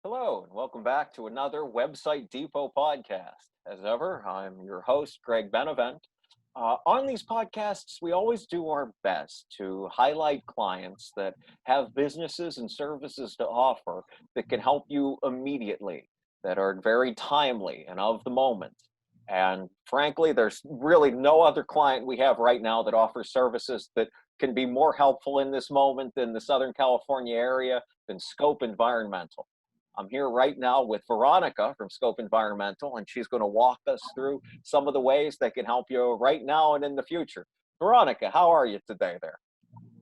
Hello, and welcome back to another Website Depot podcast. As ever, I'm your host, Greg Benevent. On these podcasts, we always do our best to highlight clients that have businesses and services to offer that can help you immediately, that are very timely and of the moment. And frankly, there's really no other client we have right now that offers services that can be more helpful in this moment in the Southern California area than Scope Environmental. I'm here right now with Veronika from Scope Environmental, and she's going to walk us through some of the ways that can help you right now and in the future. Veronika, how are you today there?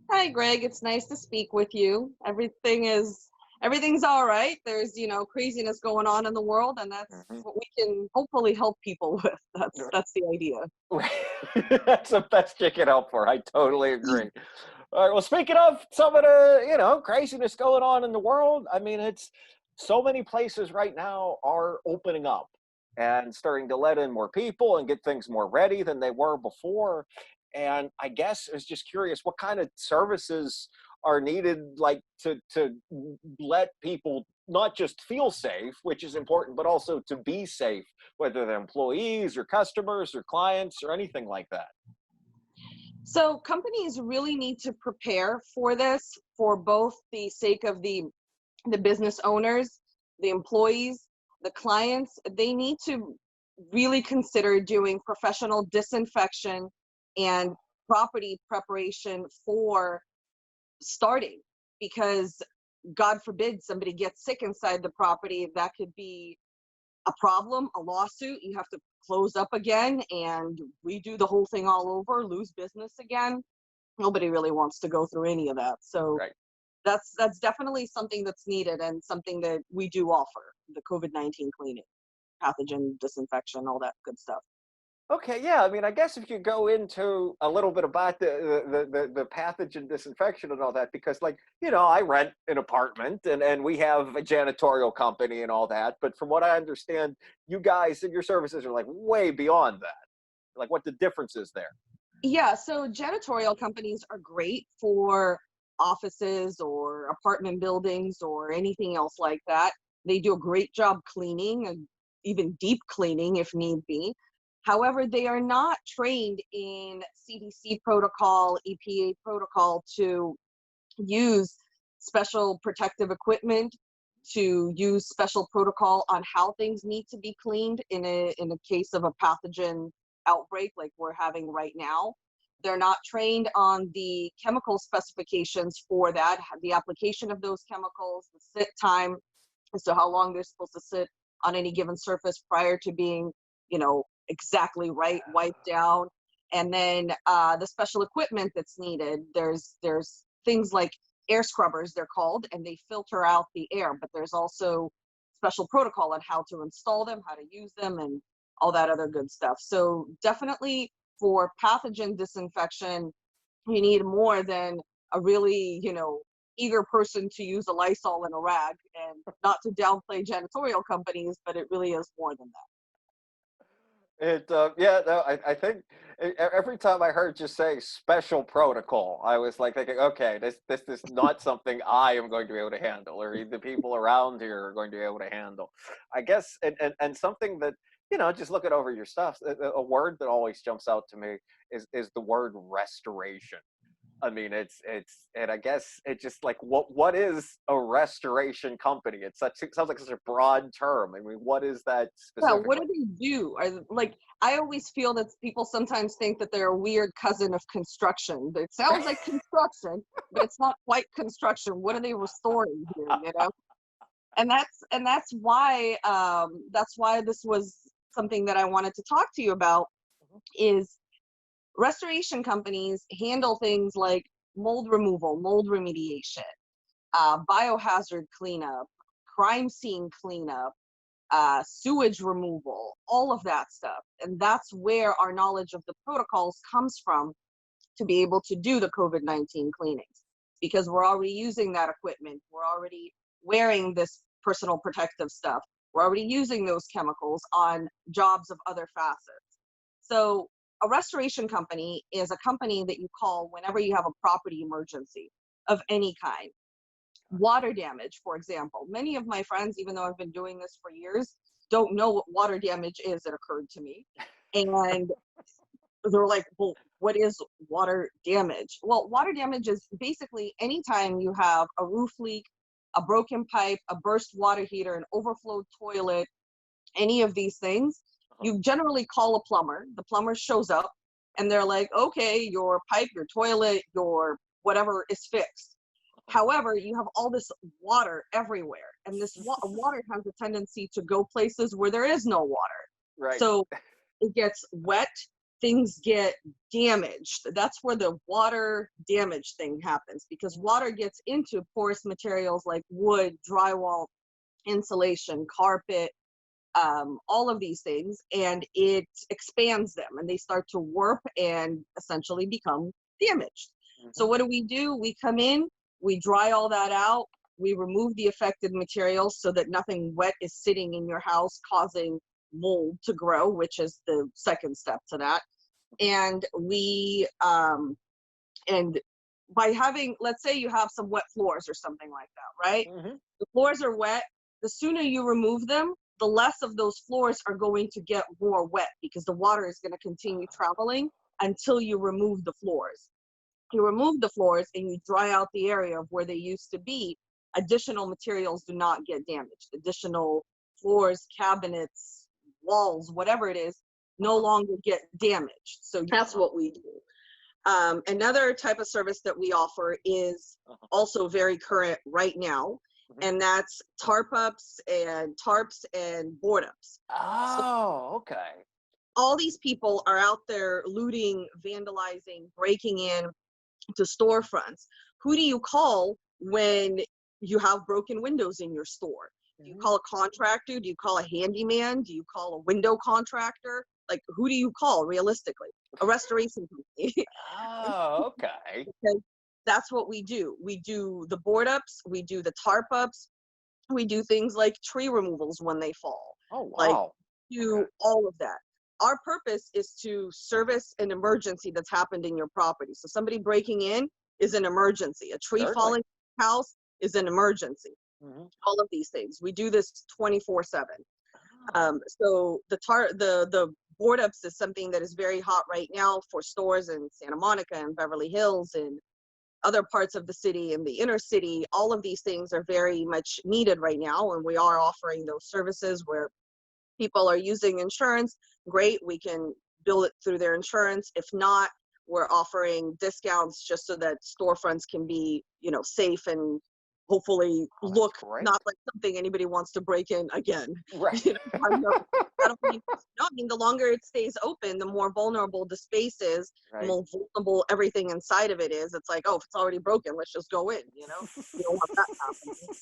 Hi, Greg. It's nice to speak with you. Everything's all right. There's, craziness going on in the world, and that's Mhm. what we can hopefully help people with. That's the idea. That's the best you can help for. I totally agree. All right. Well, speaking of some of the, craziness going on in the world, I mean, it's so many places right now are opening up and starting to let in more people and get things more ready than they were before. And I guess I was just curious, what kind of services are needed, like to let people not just feel safe, which is important, but also to be safe, whether they're employees or customers or clients or anything like that. So companies really need to prepare for this for both the sake of the business owners, the employees, the clients. They need to really consider doing professional disinfection and property preparation for starting, because God forbid somebody gets sick inside the property. That could be a problem, a lawsuit. You have to close up again and redo the whole thing all over, lose business again. Nobody really wants to go through any of that. So Right. that's definitely something that's needed, and something that we do offer: the COVID-19 cleaning, pathogen disinfection, all that good stuff. Okay, yeah. I mean, I guess if you go into a little bit about the pathogen disinfection and all that, because I rent an apartment and we have a janitorial company and all that. But from what I understand, you guys and your services are like way beyond that. Like what the difference is there. Yeah, so janitorial companies are great for offices or apartment buildings or anything else like that. They do a great job cleaning, and even deep cleaning if need be. However, they are not trained in CDC protocol, EPA protocol to use special protective equipment, to use special protocol on how things need to be cleaned in a case of a pathogen outbreak like we're having right now. They're not trained on the chemical specifications for that, the application of those chemicals, the sit time as to how long they're supposed to sit on any given surface prior to being, exactly right, wiped down. And then the special equipment that's needed. There's things like air scrubbers, they're called, and they filter out the air. But there's also special protocol on how to install them, how to use them, and all that other good stuff. So definitely for pathogen disinfection, you need more than a really, eager person to use a Lysol and a rag. And not to downplay janitorial companies, but it really is more than that. Yeah, no, I think every time I heard you say special protocol, I was like thinking, okay, this is not something I am going to be able to handle, or the people around here are going to be able to handle. I guess, and something that just looking over your stuff, a word that always jumps out to me is the word restoration. I mean, and I guess it's just like what is a restoration company? It sounds like such a broad term. I mean, what is that Yeah, what specifically? do they do? I always feel that people sometimes think that they're a weird cousin of construction. It sounds like construction, but it's not quite construction. What are they restoring here, And that's why this was something that I wanted to talk to you about. Is restoration companies handle things like mold removal, mold remediation, biohazard cleanup, crime scene cleanup, sewage removal, all of that stuff. And that's where our knowledge of the protocols comes from, to be able to do the COVID-19 cleanings, because we're already using that equipment. We're already wearing this personal protective stuff. We're already using those chemicals on jobs of other facets. So a restoration company is a company that you call whenever you have a property emergency of any kind. Water damage, for example. Many of my friends, even though I've been doing this for years, don't know what water damage is. It occurred to me. And they're like, well, what is water damage? Well, water damage is basically anytime you have a roof leak, a broken pipe, a burst water heater, an overflowed toilet, any of these things, you generally call a plumber. The plumber shows up and they're like, okay, your pipe, your toilet, your whatever is fixed. However, you have all this water everywhere, and this water has a tendency to go places where there is no water. Right. So it gets wet, things get damaged. That's where the water damage thing happens, because water gets into porous materials like wood, drywall, insulation, carpet, all of these things, and it expands them and they start to warp and essentially become damaged. So what do? We come in, we dry all that out, we remove the affected materials so that nothing wet is sitting in your house causing mold to grow, which is the second step to that. And we and by having, let's say you have some wet floors or something like that, right? The floors are wet. The sooner you remove them, the less of those floors are going to get more wet, because the water is going to continue traveling until you remove the floors. You remove the floors and you dry out the area of where they used to be. Additional materials do not get damaged. Additional floors, cabinets, walls, whatever it is, no longer get damaged. So that's what we do. Another type of service that we offer is also very current right now, and that's tarps and board ups. Oh, okay. All these people are out there looting, vandalizing, breaking in to storefronts. Who do you call when you have broken windows in your store? Do you call a contractor? Do you call a handyman? Do you call a window contractor? Like, who do you call realistically? A restoration company. Oh, okay. Because that's what we do. We do the board ups, we do the tarp ups, we do things like tree removals when they fall. Oh, wow. Like, do all of that. Our purpose is to service an emergency that's happened in your property. So somebody breaking in is an emergency. A tree falling in your house is an emergency. All of these things. We do this 24/7. So the board ups is something that is very hot right now for stores in Santa Monica and Beverly Hills and other parts of the city and the inner city. All of these things are very much needed right now, and we are offering those services where people are using insurance. Great, we can bill it through their insurance. If not, we're offering discounts just so that storefronts can be, safe and hopefully look not like something anybody wants to break in again. Right. The longer it stays open, the more vulnerable the space is, the more vulnerable everything inside of it is. It's like, oh, if it's already broken, let's just go in, You don't want that happening.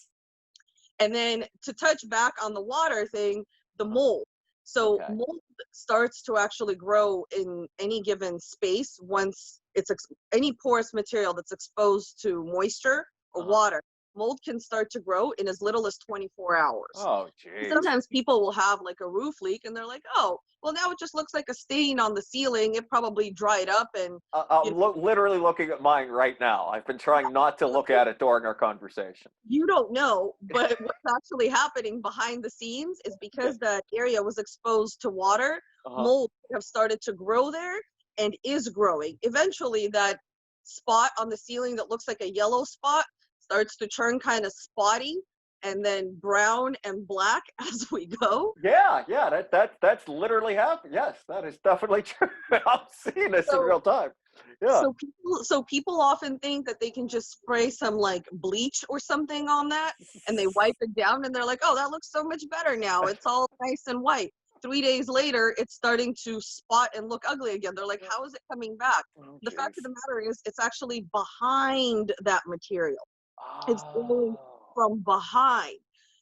And then to touch back on the water thing, the mold. So mold starts to actually grow in any given space once it's any porous material that's exposed to moisture or water. Mold can start to grow in as little as 24 hours. Oh, geez. Sometimes people will have like a roof leak and they're like, oh, well, now it just looks like a stain on the ceiling. It probably dried up. And I'm literally looking at mine right now. I've been trying not to look at it during our conversation. You don't know, but what's actually happening behind the scenes is because that area was exposed to water, mold have started to grow there and is growing. Eventually, that spot on the ceiling that looks like a yellow spot starts to turn kind of spotty and then brown and black as we go. Yeah, that's literally happened. Yes, that is definitely true. I'm seeing this in real time. Yeah. So people often think that they can just spray some like bleach or something on that and they wipe it down and they're like, oh, that looks so much better now. It's all nice and white. 3 days later, it's starting to spot and look ugly again. They're like, how is it coming back? The fact of the matter is it's actually behind that material. It's going from behind.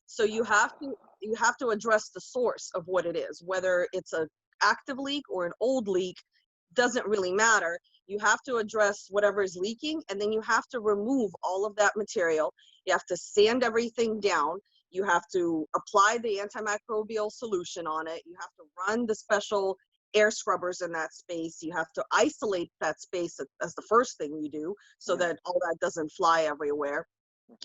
So you have to address the source of what it is, whether it's an active leak or an old leak, doesn't really matter. You have to address whatever is leaking, and then you have to remove all of that material. You have to sand everything down. You have to apply the antimicrobial solution on it. You have to run the special air scrubbers in that space. You have to isolate that space as the first thing you do so that all that doesn't fly everywhere.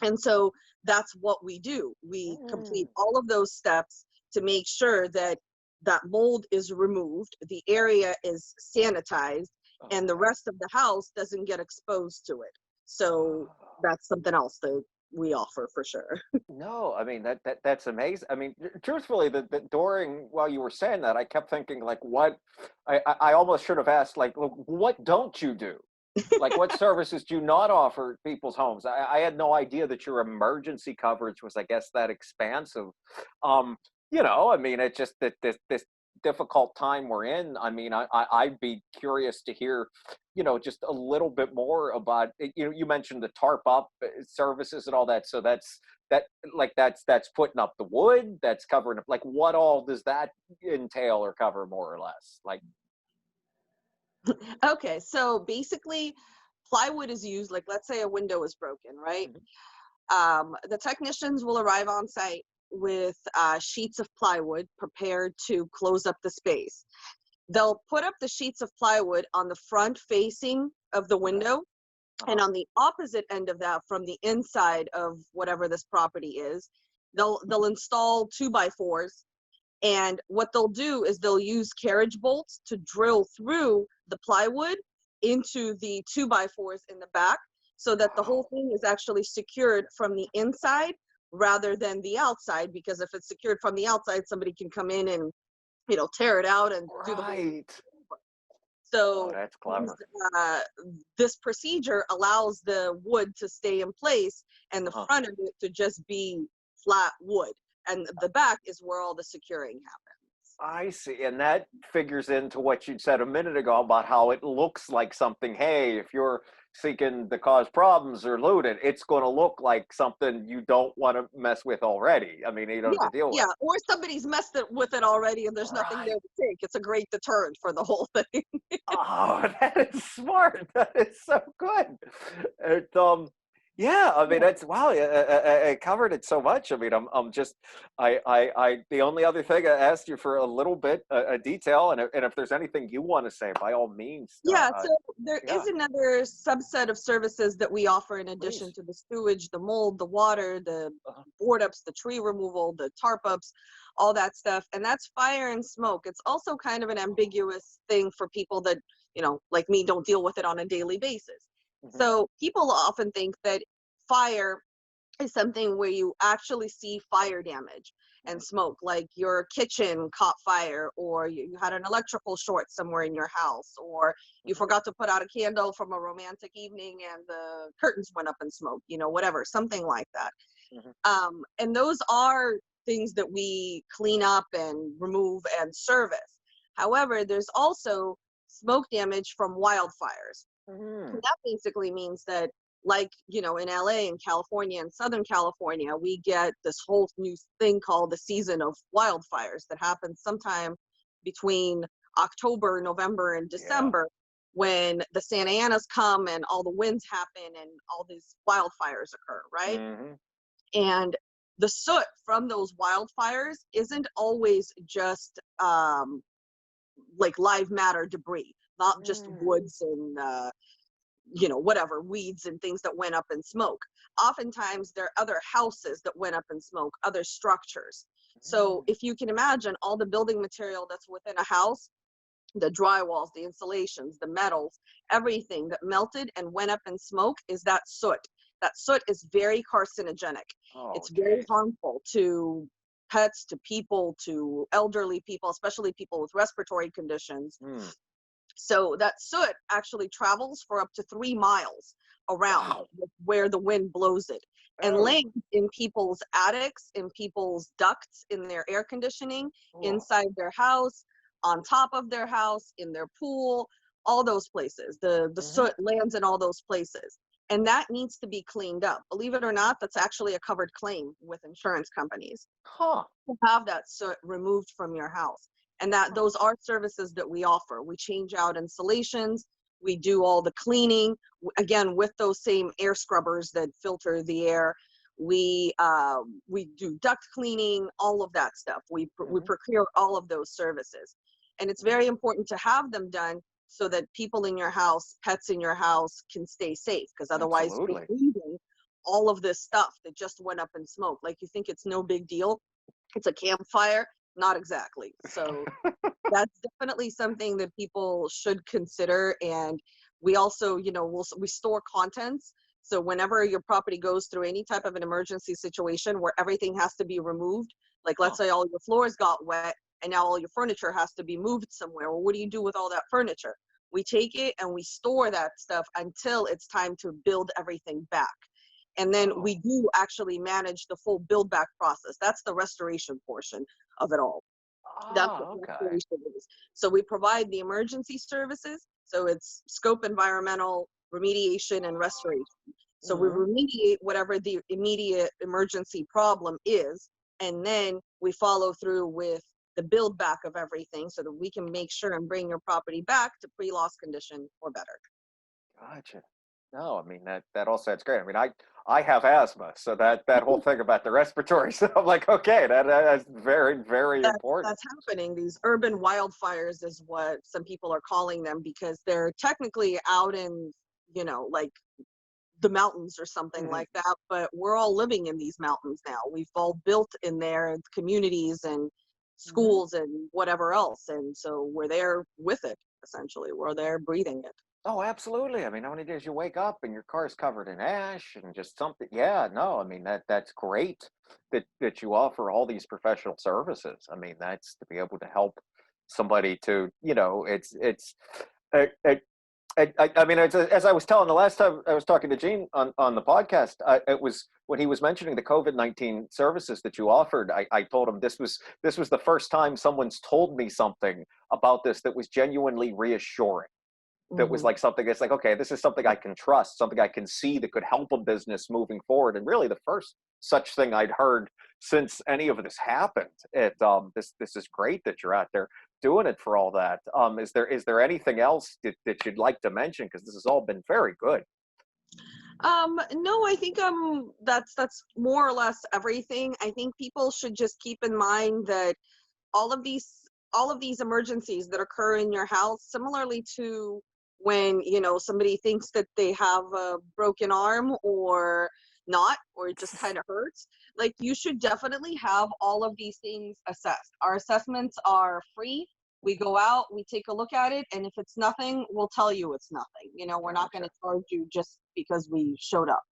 And so that's what we do. We complete all of those steps to make sure that that mold is removed, the area is sanitized, and the rest of the house doesn't get exposed to it. So that's something else that we offer for sure. No, I mean that's amazing. I mean, truthfully, during while you were saying that, I kept thinking like, what? I almost should have asked like, "Look, what don't you do? Like, what services do you not offer people's homes?" I had no idea that your emergency coverage was, I guess, that expansive. Um, I mean, it's just that this difficult time we're in. I mean, I'd be curious to hear, just a little bit more about. You mentioned the tarp up services and all that. So that's putting up the wood, that's covering up. Like, what all does that entail or cover, more or less? Like, Okay, so basically, plywood is used, like let's say a window is broken, right? The technicians will arrive on site with sheets of plywood prepared to close up the space. They'll put up the sheets of plywood on the front facing of the window, and on the opposite end of that, from the inside of whatever this property is, they'll install 2x4s. And what they'll do is they'll use carriage bolts to drill through the plywood into the 2x4s in the back, so that the whole thing is actually secured from the inside rather than the outside. Because if it's secured from the outside, somebody can come in and tear it out and do the whole thing. right. Oh, So that's clever. uh, this procedure allows the wood to stay in place and the front of it to just be flat wood, and the back is where all the securing happens. I see. And that figures into what you said a minute ago about how it looks like something. Hey, if you're seeking to cause problems or loot it, it's going to look like something you don't want to mess with already. I mean, you don't have Yeah, to deal with. yeah. Or somebody's messed with it already and there's nothing there Right. to take. It's a great deterrent for the whole thing. Oh, that is smart. That is so good. It, yeah, I mean, Yeah. that's wow. I covered it so much. I mean, I'm just, the only other thing I asked you for a little bit a detail, and if there's anything you want to say, by all means, Yeah, so there yeah, is another subset of services that we offer in addition please. to the sewage, the mold, the water, the Uh, board ups, the tree removal, the tarp ups, all that stuff. And that's fire and smoke. It's also kind of an ambiguous thing for people that, like me, don't deal with it on a daily basis. mhm. So people often think that fire is something where you actually see fire damage and smoke, like your kitchen caught fire, or you had an electrical short somewhere in your house, or you forgot to put out a candle from a romantic evening and the curtains went up in smoke, whatever, something like that. Mhm. And those are things that we clean up and remove and service. However, there's also smoke damage from wildfires. And Mhm. that basically means that, like, in LA and California and Southern California, we get this whole new thing called the season of wildfires that happens sometime between October, November, and Yeah. December, when the Santa Anas come and all the winds happen and all these wildfires occur, right? Hmm. And the soot from those wildfires isn't always just like live matter debris, not just woods and whatever, weeds and things that went up in smoke. Oftentimes there are other houses that went up in smoke, other structures. So if you can imagine all the building material that's within a house, the drywalls, the insulations, the metals, everything that melted and went up in smoke is that soot. That soot is very carcinogenic. Oh, It's very geez. harmful to pets, to people, to elderly people, especially people with respiratory conditions. Hmm. So that soot actually travels for up to 3 miles around Wow. where the wind blows it, and Oh. lands in people's attics, in people's ducts, in their air conditioning, Oh. inside their house, on top of their house, in their pool, all those places. The Hmm. soot lands in all those places. And that needs to be cleaned up. Believe it or not, that's actually a covered claim with insurance companies Huh. to have that soot removed from your house. And that Huh. those are services that we offer. We change out insulations, we do all the cleaning, again, with those same air scrubbers that filter the air. We do duct cleaning, all of that stuff. We Hmm. procure all of those services. And it's very important to have them done so that people in your house, pets in your house can stay safe, because otherwise you're Absolutely. breathing all of this stuff that just went up in smoke. Like, you think it's no big deal. It's a campfire. Not exactly. So that's definitely something that people should consider. And we also, we store contents. So whenever your property goes through any type of an emergency situation where everything has to be removed, like let's say all your floors got wet and now all your furniture has to be moved somewhere. Well, what do you do with all that furniture? We take it and we store that stuff until it's time to build everything back. And then we do actually manage the full build back process. That's the restoration portion of it all. That's what Okay. restoration is. So we provide the emergency services. So it's scope environmental, remediation, and restoration. So we Hmm. remediate whatever the immediate emergency problem is, and then we follow through with the build back of everything so that we can make sure and bring your property back to pre-loss condition or better. Gotcha. No, I mean that all sounds great. I mean, I have asthma, so that whole thing about the respiratory stuff, I'm like, okay, that's very, very important. That's happening. These urban wildfires is what some people are calling them, because they're technically out in, like the mountains or something Hmm. like that, but we're all living in these mountains now. We've all built in there, and communities and Hmm. schools and whatever else, and so we're there with it. Essentially, we're there breathing it. Oh, absolutely. I mean, how many days you wake up and your car's covered in ash and just something? Yeah, no, I mean that's great that you offer all these professional services. I mean, that's to be able to help somebody to, it's uh, I mean, as I was telling the last time I was talking to Gene on the podcast, it was when he was mentioning the COVID-19 services that you offered. I told him this was the first time someone's told me something about this that was genuinely reassuring. That was Hmm. like something that's like, okay, this is something I can trust, something I can see that could help a business moving forward. And really, the first such thing I'd heard since any of this happened. This is great that you're out there doing it for all that. Is there anything else that you'd like to mention? Because this has all been very good. No, I think that's more or less everything. I think people should just keep in mind that all of these all of these emergencies that occur in your house, similarly to when somebody thinks that they have a broken arm or not, or it just kind of hurts, like, you should definitely have all of these things assessed. Our assessments are free. We go out, we take a look at it, and if it's nothing, we'll tell you it's nothing. We're not going to Gotcha. charge you just because we showed up.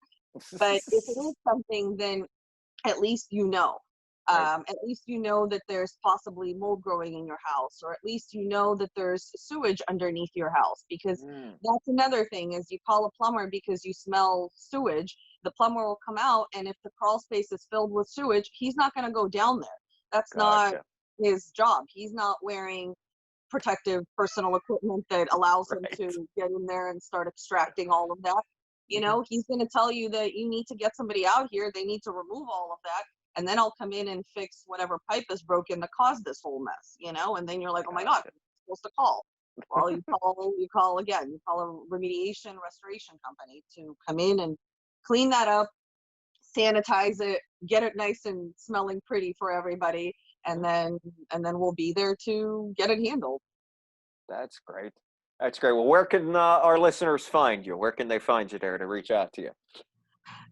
But if it is something, then at least Right. at least that there's possibly mold growing in your house, or at least that there's sewage underneath your house, because Mm, that's another thing. Is you call a plumber because you smell sewage, the plumber will come out, and if the crawl space is filled with sewage, he's not going to go down there. That's not gotcha. his job. He's not wearing protective personal equipment that allows him Right. to get in there and start extracting all of that. Mhm. He's going to tell you that you need to get somebody out here. They need to remove all of that. And then I'll come in and fix whatever pipe is broken that caused this whole mess. And then you're like, oh my God, Gotcha. I'm supposed to call. Well, you call again, you call a remediation restoration company to come in and clean that up, sanitize it, get it nice and smelling pretty for everybody, and Mhm. then we'll be there to get it handled. That's great. That's great. Well, where can our listeners find you? Where can they find you there to reach out to you?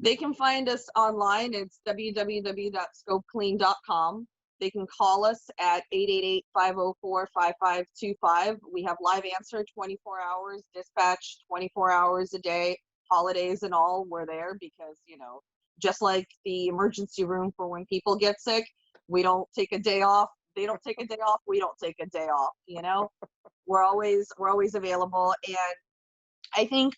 They can find us online. It's www.scopeclean.com. They can call us at 888-504-5525. We have live answer 24 hours, dispatch 24 hours a day, holidays and all. We're there because, just like the emergency room for when people get sick, we don't take a day off. They don't take a day off. We don't take a day off. We're always available. And I think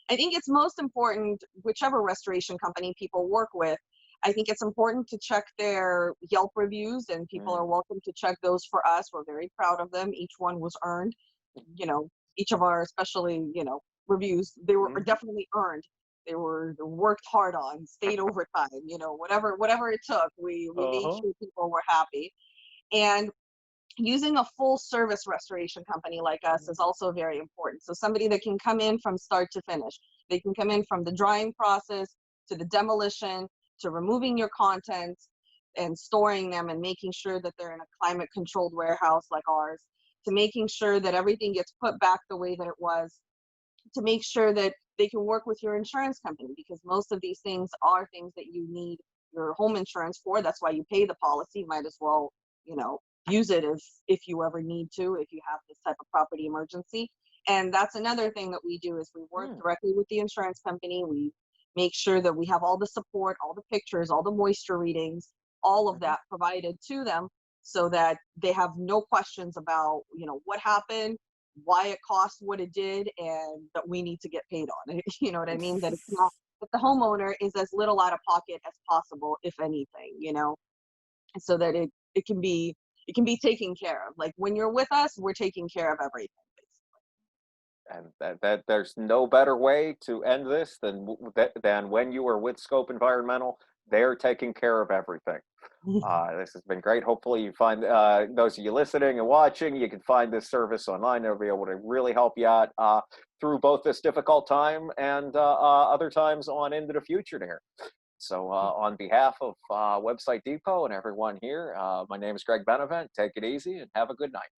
I think it's most important, whichever restoration company people work with, I think it's important to check their Yelp reviews, and people are Mm, welcome to check those for us. We're very proud of them. Each one was earned. You know, each of our, especially, reviews, they were mhm. definitely earned. They were worked hard on, stayed overtime, whatever it took. We made Uh-huh. sure people were happy. And using a full service restoration company like us is Mhm. also very important. So somebody that can come in from start to finish. They can come in from the drying process to the demolition to removing your contents and storing them and making sure that they're in a climate controlled warehouse like ours, to making sure that everything gets put back the way that it was, to make sure that they can work with your insurance company, because most of these things are things that you need your home insurance for. That's why you pay the policy. Might as well, use it if you ever need to, if you have this type of property emergency. And that's another thing that we do is we work directly with the insurance company. We make sure that we have all the support, all the pictures, all the moisture readings, all of that provided to them, so that they have no questions about, what happened, why it cost what it did, and that we need to get paid on it. You know what I mean? That it's not, that the homeowner is as little out of pocket as possible, if anything, so that it can be taken care of. Like when you're with us, we're taking care of everything. And that there's no better way to end this than when you are with Scope Environmental, they're taking care of everything. This has been great. Hopefully you find, those of you listening and watching, you can find this service online. It'll be able to really help you out through both this difficult time and other times on into the future there. So on behalf of Website Depot and everyone here, my name is Greg Benevent. Take it easy and have a good night.